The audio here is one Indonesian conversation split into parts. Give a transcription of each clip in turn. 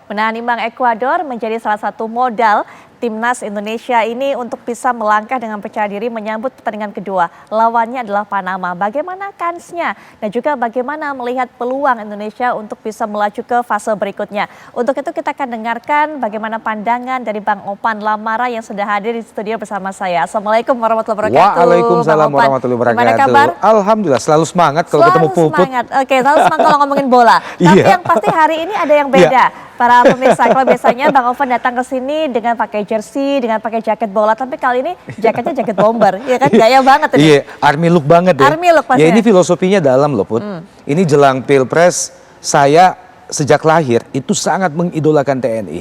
Menahan imbang Ekuador menjadi salah satu modal timnas Indonesia ini untuk bisa melangkah dengan percaya diri menyambut pertandingan kedua. Lawannya adalah Panama. Bagaimana kansnya dan juga bagaimana melihat peluang Indonesia untuk bisa melaju ke fase berikutnya. Untuk itu kita akan dengarkan bagaimana pandangan dari Bang Opan Lamara yang sudah hadir di studio bersama saya. Assalamualaikum warahmatullahi wabarakatuh. Waalaikumsalam warahmatullahi wabarakatuh. Gimana kabar? Alhamdulillah selalu semangat kalau ketemu Puput. Semangat. Oke, selalu semangat kalau ngomongin bola. Tapi yang pasti hari ini ada yang beda. Para pemirsa, kalau biasanya Bang Ovan datang ke sini dengan pakai jersey, dengan pakai jaket bola, tapi kali ini jaketnya jaket bomber, ya kan gaya banget ini. Iya, army look banget ya. Army look pastinya. Ya ini filosofinya dalam loh Put. Ini jelang Pilpres, saya sejak lahir itu sangat mengidolakan TNI.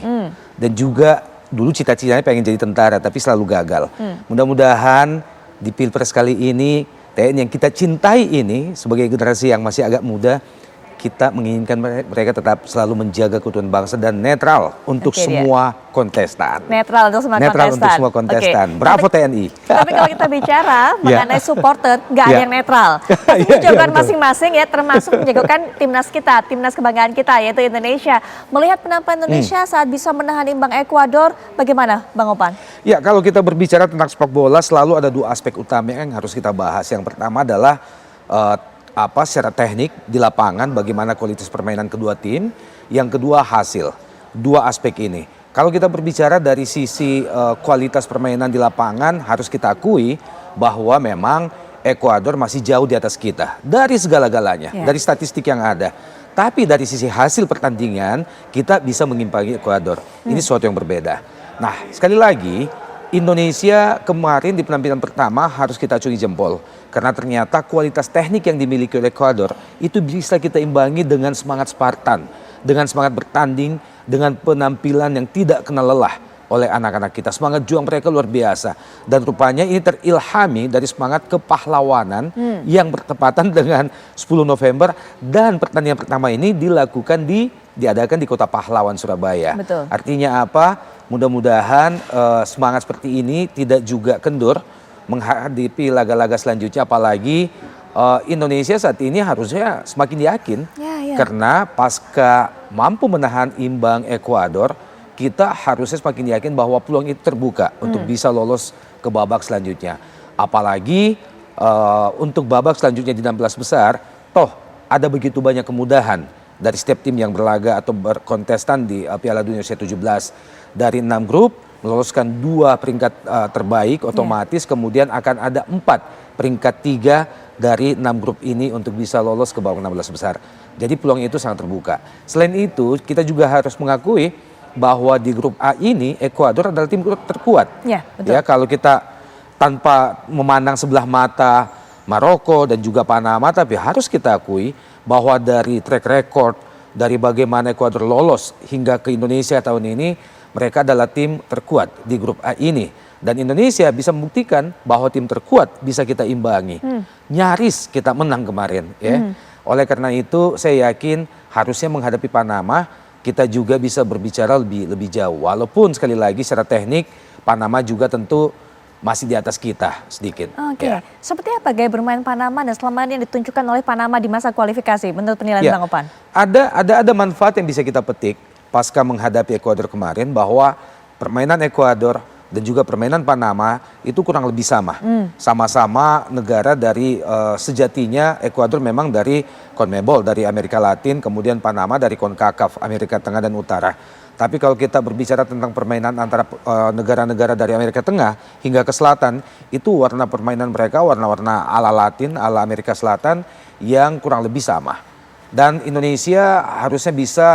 Dan juga dulu cita-citanya pengen jadi tentara, tapi selalu gagal. Mudah-mudahan di Pilpres kali ini, TNI yang kita cintai ini sebagai generasi yang masih agak muda, kita menginginkan mereka tetap selalu menjaga keutuhan bangsa dan netral untuk semua kontestan. Netral untuk semua kontestan. Bravo TNI. Tapi kalau kita bicara mengenai supporter, nggak ada yang netral. Tapi menjagokan masing-masing ya, termasuk menjagokan timnas kita, timnas kebanggaan kita yaitu Indonesia. Melihat penampilan Indonesia saat bisa menahan imbang Ekuador, bagaimana Bang Opan? Ya, kalau kita berbicara tentang sepak bola selalu ada dua aspek utama yang harus kita bahas. Yang pertama adalah secara teknik di lapangan bagaimana kualitas permainan kedua tim, yang kedua hasil. Dua aspek ini. Kalau kita berbicara dari sisi kualitas permainan di lapangan harus kita akui bahwa memang Ekuador masih jauh di atas kita dari segala-galanya, dari statistik yang ada. Tapi dari sisi hasil pertandingan kita bisa mengimbangi Ekuador. Ini sesuatu yang berbeda. Nah, sekali lagi Indonesia kemarin di penampilan pertama harus kita acungi jempol. Karena ternyata kualitas teknik yang dimiliki oleh Ekuador itu bisa kita imbangi dengan semangat Spartan. Dengan semangat bertanding, dengan penampilan yang tidak kenal lelah oleh anak-anak kita. Semangat juang mereka luar biasa. Dan rupanya ini terilhami dari semangat kepahlawanan yang bertepatan dengan 10 November. Dan pertandingan pertama ini diadakan di Kota Pahlawan, Surabaya. Betul. Artinya apa? Mudah-mudahan semangat seperti ini tidak juga kendur menghadapi laga-laga selanjutnya, apalagi Indonesia saat ini harusnya semakin yakin karena pasca mampu menahan imbang Ekuador, kita harusnya semakin yakin bahwa peluang itu terbuka untuk bisa lolos ke babak selanjutnya. Apalagi untuk babak selanjutnya di 16 besar, toh ada begitu banyak kemudahan dari setiap tim yang berlaga atau berkontestan di Piala Dunia U17 dari 6 grup. Meloloskan 2 peringkat terbaik otomatis, kemudian akan ada 4 peringkat 3 dari 6 grup ini untuk bisa lolos ke babak 16 besar. Jadi peluang itu sangat terbuka. Selain itu kita juga harus mengakui bahwa di grup A ini Ekuador adalah tim terkuat. Ya, betul. Ya, kalau kita tanpa memandang sebelah mata Maroko dan juga Panama, tapi harus kita akui bahwa dari track record, dari bagaimana Ekuador lolos hingga ke Indonesia tahun ini, mereka adalah tim terkuat di grup A ini. Dan Indonesia bisa membuktikan bahwa tim terkuat bisa kita imbangi. Nyaris kita menang kemarin. Ya. Oleh karena itu saya yakin harusnya menghadapi Panama kita juga bisa berbicara lebih jauh. Walaupun sekali lagi secara teknik Panama juga tentu masih di atas kita sedikit. Oke. Seperti apa gaya bermain Panama dan selama ini yang ditunjukkan oleh Panama di masa kualifikasi menurut penilaian Bang Opan? Ada manfaat yang bisa kita petik pasca menghadapi Ekuador kemarin, bahwa permainan Ekuador dan juga permainan Panama itu kurang lebih sama. Sama-sama negara dari sejatinya Ekuador memang dari CONMEBOL, dari Amerika Latin, kemudian Panama dari CONCACAF, Amerika Tengah dan Utara. Tapi kalau kita berbicara tentang permainan antara negara-negara dari Amerika Tengah hingga ke Selatan, itu warna permainan mereka warna-warna ala Latin, ala Amerika Selatan yang kurang lebih sama. Dan Indonesia harusnya bisa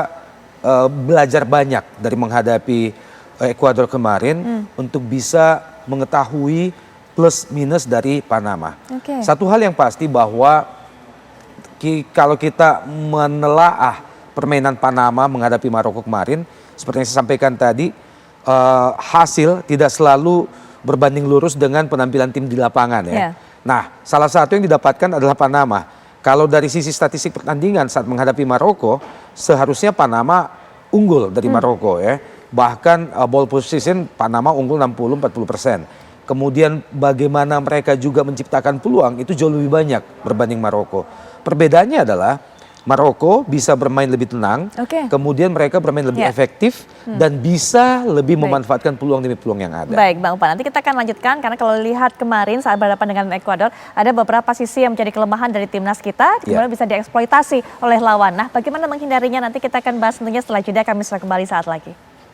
belajar banyak dari menghadapi Ekuador kemarin untuk bisa mengetahui plus minus dari Panama. Satu hal yang pasti bahwa kalau kita menelaah permainan Panama menghadapi Maroko kemarin, seperti yang saya sampaikan tadi, hasil tidak selalu berbanding lurus dengan penampilan tim di lapangan ya. Nah, salah satu yang didapatkan adalah Panama. Kalau dari sisi statistik pertandingan saat menghadapi Maroko, seharusnya Panama unggul dari Maroko ya. Bahkan ball position Panama unggul 60-40%. Kemudian bagaimana mereka juga menciptakan peluang itu jauh lebih banyak berbanding Maroko. Perbedaannya adalah Maroko bisa bermain lebih tenang, Oke. kemudian mereka bermain lebih Ya. efektif dan bisa lebih Baik. memanfaatkan peluang demi peluang yang ada. Baik Bang Upa, nanti kita akan lanjutkan karena kalau lihat kemarin saat berhadapan dengan Ekuador ada beberapa sisi yang menjadi kelemahan dari timnas kita, kemudian bisa dieksploitasi oleh lawan. Nah, bagaimana menghindarinya nanti kita akan bahas tentunya setelah jeda, kami segera kembali saat lagi.